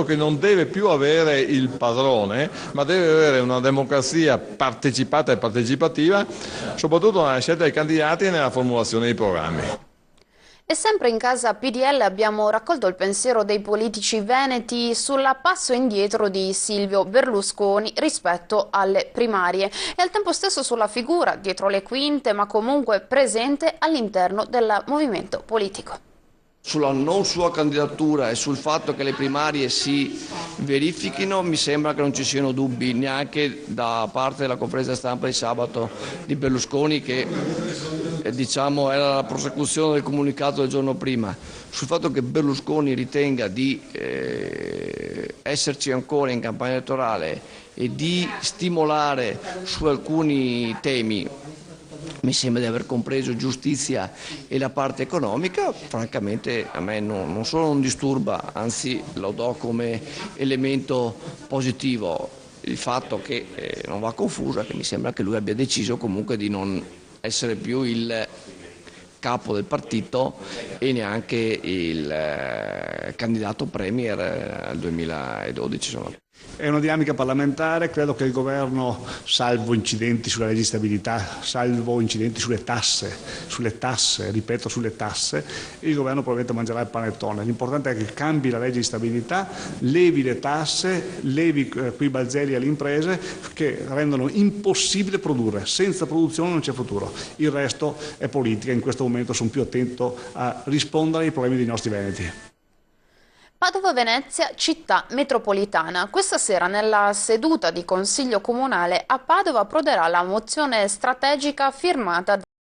che non deve più avere il padrone, ma deve avere una democrazia partecipata e partecipativa, soprattutto nella scelta dei candidati e nella formulazione dei programmi. E sempre in casa PDL abbiamo raccolto il pensiero dei politici veneti sulla passo indietro di Silvio Berlusconi rispetto alle primarie e al tempo stesso sulla figura dietro le quinte ma comunque presente all'interno del movimento politico. Sulla non sua candidatura e sul fatto che le primarie si verifichino mi sembra che non ci siano dubbi neanche da parte della conferenza stampa di sabato di Berlusconi, che diciamo era la prosecuzione del comunicato del giorno prima. Sul fatto che Berlusconi ritenga di esserci ancora in campagna elettorale e di stimolare su alcuni temi, mi sembra di aver compreso giustizia e la parte economica. Francamente a me non solo non disturba, anzi lo do come elemento positivo il fatto che non va confuso, che mi sembra che lui abbia deciso comunque di non essere più il capo del partito e neanche il candidato premier al 2012. Insomma. È una dinamica parlamentare, credo che il governo, salvo incidenti sulla legge di stabilità, salvo incidenti sulle tasse, ripeto sulle tasse, il governo probabilmente mangerà il panettone. L'importante è che cambi la legge di stabilità, levi le tasse, levi quei balzelli alle imprese che rendono impossibile produrre. Senza produzione non c'è futuro. Il resto è politica, in questo momento sono più attento a rispondere ai problemi dei nostri veneti. Padova-Venezia, città metropolitana. Questa sera nella seduta di Consiglio Comunale a Padova approderà la mozione strategica firmata